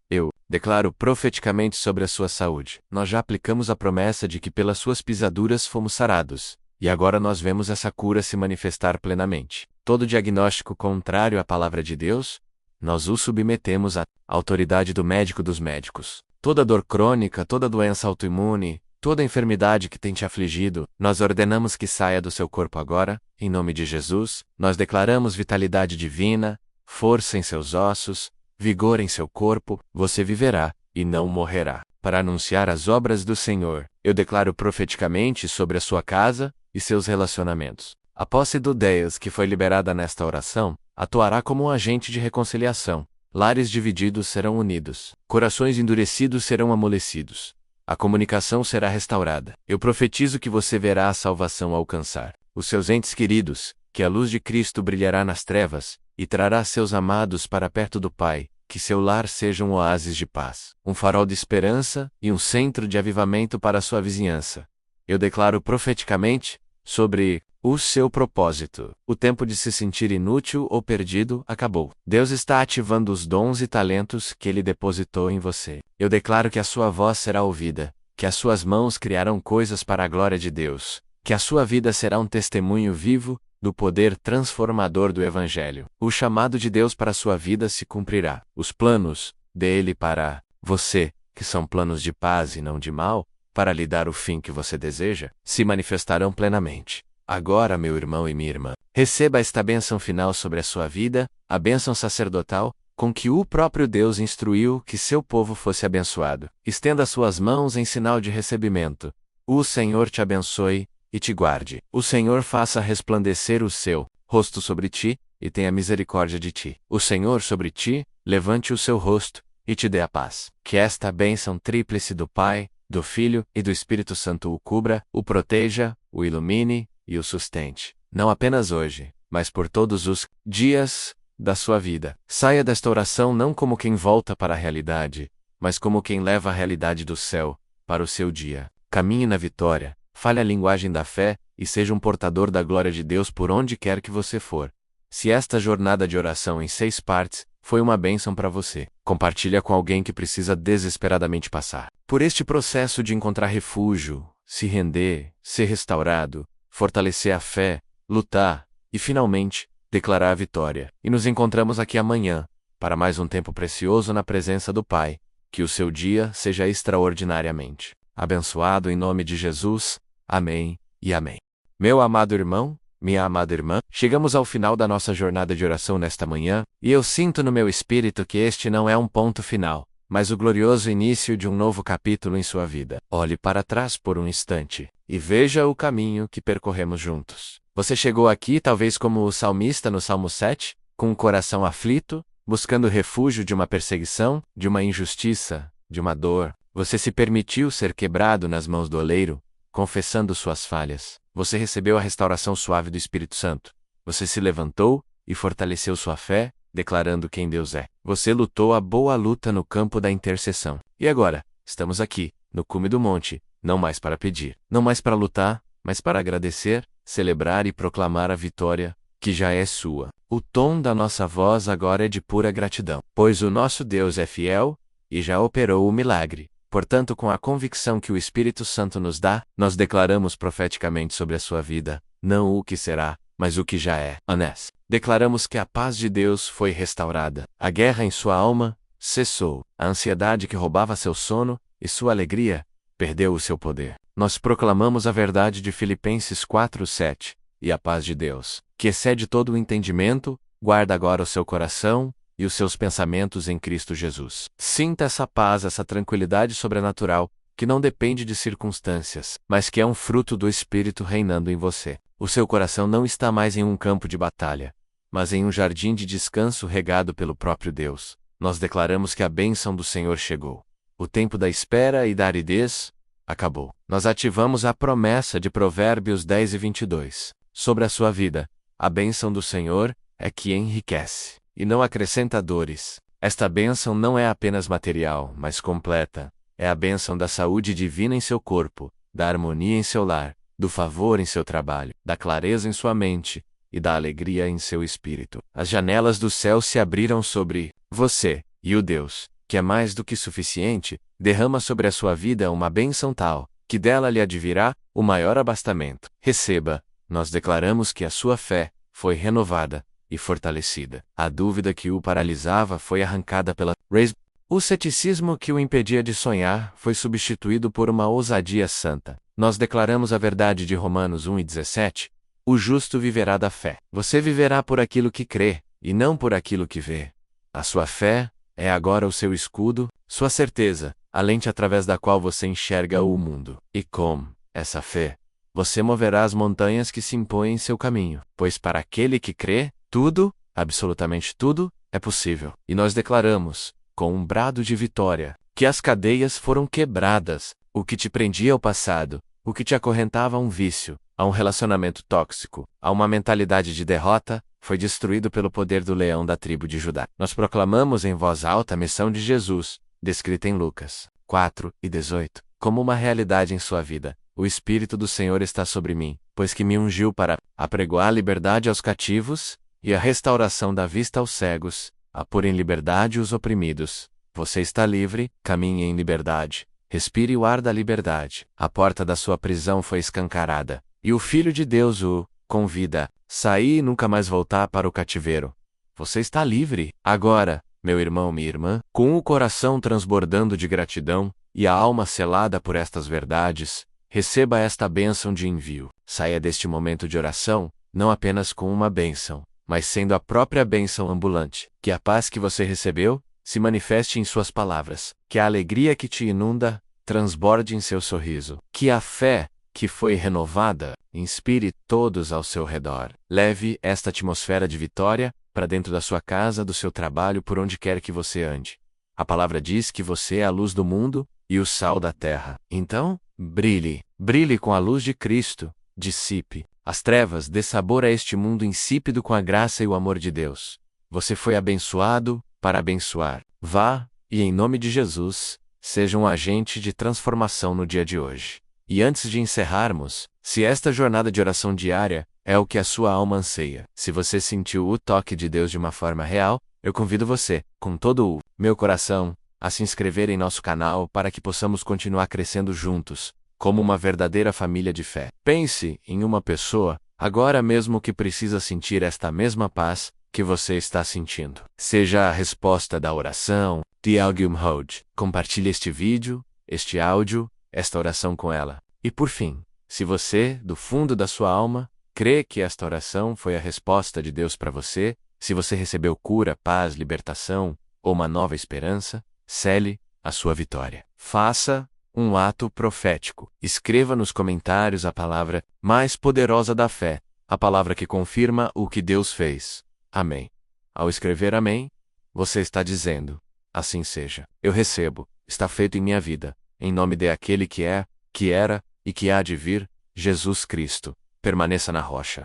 Eu declaro profeticamente sobre a sua saúde. Nós já aplicamos a promessa de que pelas suas pisaduras fomos sarados, e agora nós vemos essa cura se manifestar plenamente. Todo diagnóstico contrário à palavra de Deus, nós o submetemos à autoridade do médico dos médicos. Toda dor crônica, toda doença autoimune, toda enfermidade que tem te afligido, nós ordenamos que saia do seu corpo agora, em nome de Jesus. Nós declaramos vitalidade divina, força em seus ossos, vigor em seu corpo. Você viverá e não morrerá, para anunciar as obras do Senhor. Eu declaro profeticamente sobre a sua casa e seus relacionamentos. A posse do Deus que foi liberada nesta oração atuará como um agente de reconciliação. Lares divididos serão unidos. Corações endurecidos serão amolecidos. A comunicação será restaurada. Eu profetizo que você verá a salvação alcançar os seus entes queridos, que a luz de Cristo brilhará nas trevas, e trará seus amados para perto do Pai, que seu lar seja um oásis de paz, um farol de esperança e um centro de avivamento para a sua vizinhança. Eu declaro profeticamente sobre o seu propósito. O tempo de se sentir inútil ou perdido acabou. Deus está ativando os dons e talentos que Ele depositou em você. Eu declaro que a sua voz será ouvida, que as suas mãos criarão coisas para a glória de Deus, que a sua vida será um testemunho vivo do poder transformador do Evangelho. O chamado de Deus para a sua vida se cumprirá. Os planos dele para você, que são planos de paz e não de mal, para lhe dar o fim que você deseja, se manifestarão plenamente. Agora, meu irmão e minha irmã, receba esta bênção final sobre a sua vida, a bênção sacerdotal, com que o próprio Deus instruiu que seu povo fosse abençoado. Estenda suas mãos em sinal de recebimento. O Senhor te abençoe e te guarde. O Senhor faça resplandecer o seu rosto sobre ti, e tenha misericórdia de ti. O Senhor sobre ti, levante o seu rosto, e te dê a paz. Que esta bênção tríplice do Pai, do Filho e do Espírito Santo o cubra, o proteja, o ilumine e o sustente. Não apenas hoje, mas por todos os dias da sua vida. Saia desta oração não como quem volta para a realidade, mas como quem leva a realidade do céu para o seu dia. Caminhe na vitória, fale a linguagem da fé e seja um portador da glória de Deus por onde quer que você for. Se esta jornada de oração em 6 partes foi uma bênção para você, compartilha com alguém que precisa desesperadamente passar por este processo de encontrar refúgio, se render, ser restaurado, fortalecer a fé, lutar e, finalmente, declarar a vitória. E nos encontramos aqui amanhã, para mais um tempo precioso na presença do Pai. Que o seu dia seja extraordinariamente abençoado em nome de Jesus. Amém e amém. Meu amado irmão, minha amada irmã, chegamos ao final da nossa jornada de oração nesta manhã, e eu sinto no meu espírito que este não é um ponto final, mas o glorioso início de um novo capítulo em sua vida. Olhe para trás por um instante e veja o caminho que percorremos juntos. Você chegou aqui talvez como o salmista no Salmo 7, com o coração aflito, buscando refúgio de uma perseguição, de uma injustiça, de uma dor. Você se permitiu ser quebrado nas mãos do oleiro, confessando suas falhas. Você recebeu a restauração suave do Espírito Santo. Você se levantou e fortaleceu sua fé, declarando quem Deus é. Você lutou a boa luta no campo da intercessão. E agora, estamos aqui, no cume do monte, não mais para pedir, não mais para lutar, mas para agradecer, celebrar e proclamar a vitória, que já é sua. O tom da nossa voz agora é de pura gratidão, pois o nosso Deus é fiel e já operou o milagre. Portanto, com a convicção que o Espírito Santo nos dá, nós declaramos profeticamente sobre a sua vida, não o que será, mas o que já é. Anés. Declaramos que a paz de Deus foi restaurada. A guerra em sua alma cessou. A ansiedade que roubava seu sono e sua alegria perdeu o seu poder. Nós proclamamos a verdade de Filipenses 4:7, e a paz de Deus, que excede todo o entendimento, guarda agora o seu coração e os seus pensamentos em Cristo Jesus. Sinta essa paz, essa tranquilidade sobrenatural, que não depende de circunstâncias, mas que é um fruto do Espírito reinando em você. O seu coração não está mais em um campo de batalha, mas em um jardim de descanso regado pelo próprio Deus. Nós declaramos que a bênção do Senhor chegou. O tempo da espera e da aridez acabou. Nós ativamos a promessa de Provérbios 10:22. Sobre a sua vida, a bênção do Senhor é que enriquece e não acrescenta dores. Esta bênção não é apenas material, mas completa. É a bênção da saúde divina em seu corpo, da harmonia em seu lar, do favor em seu trabalho, da clareza em sua mente e da alegria em seu espírito. As janelas do céu se abriram sobre você, e o Deus, que é mais do que suficiente, derrama sobre a sua vida uma bênção tal, que dela lhe advirá o maior abastamento. Receba, nós declaramos que a sua fé foi renovada e fortalecida. A dúvida que o paralisava foi arrancada pela Raise. O ceticismo que o impedia de sonhar foi substituído por uma ousadia santa. Nós declaramos a verdade de Romanos 1:17. O justo viverá da fé. Você viverá por aquilo que crê, e não por aquilo que vê. A sua fé é agora o seu escudo, sua certeza, a lente através da qual você enxerga o mundo. E com essa fé, você moverá as montanhas que se impõem em seu caminho, pois para aquele que crê, tudo, absolutamente tudo, é possível. E nós declaramos, com um brado de vitória, que as cadeias foram quebradas, o que te prendia ao passado, o que te acorrentava a um vício, a um relacionamento tóxico, a uma mentalidade de derrota, foi destruído pelo poder do leão da tribo de Judá. Nós proclamamos em voz alta a missão de Jesus, descrita em Lucas 4:18, como uma realidade em sua vida. O Espírito do Senhor está sobre mim, pois que me ungiu para apregoar a liberdade aos cativos e a restauração da vista aos cegos, a pôr em liberdade os oprimidos. Você está livre, caminhe em liberdade. Respire o ar da liberdade. A porta da sua prisão foi escancarada, e o Filho de Deus o convida, sair e nunca mais voltar para o cativeiro. Você está livre. Agora, meu irmão, minha irmã, com o coração transbordando de gratidão e a alma selada por estas verdades, receba esta bênção de envio. Saia deste momento de oração, não apenas com uma bênção, mas sendo a própria bênção ambulante. Que a paz que você recebeu se manifeste em suas palavras. Que a alegria que te inunda transborde em seu sorriso. Que a fé que foi renovada inspire todos ao seu redor. Leve esta atmosfera de vitória para dentro da sua casa, do seu trabalho, por onde quer que você ande. A palavra diz que você é a luz do mundo e o sal da terra. Então, brilhe. Brilhe com a luz de Cristo. Dissipe as trevas, dê sabor a este mundo insípido com a graça e o amor de Deus. Você foi abençoado para abençoar. Vá, e em nome de Jesus, seja um agente de transformação no dia de hoje. E antes de encerrarmos, se esta jornada de oração diária é o que a sua alma anseia, se você sentiu o toque de Deus de uma forma real, eu convido você, com todo o meu coração, a se inscrever em nosso canal para que possamos continuar crescendo juntos, como uma verdadeira família de fé. Pense em uma pessoa, agora mesmo, que precisa sentir esta mesma paz que você está sentindo. Seja a resposta da oração, de Algum Hold. Compartilhe este vídeo, este áudio, esta oração com ela. E por fim, se você, do fundo da sua alma, Crê que esta oração foi a resposta de Deus para você? Se você recebeu cura, paz, libertação ou uma nova esperança, cele a sua vitória. Faça um ato profético. Escreva nos comentários a palavra mais poderosa da fé, a palavra que confirma o que Deus fez. Amém. Ao escrever amém, você está dizendo: assim seja. Eu recebo, está feito em minha vida, em nome de aquele que é, que era e que há de vir, Jesus Cristo. Permaneça na rocha.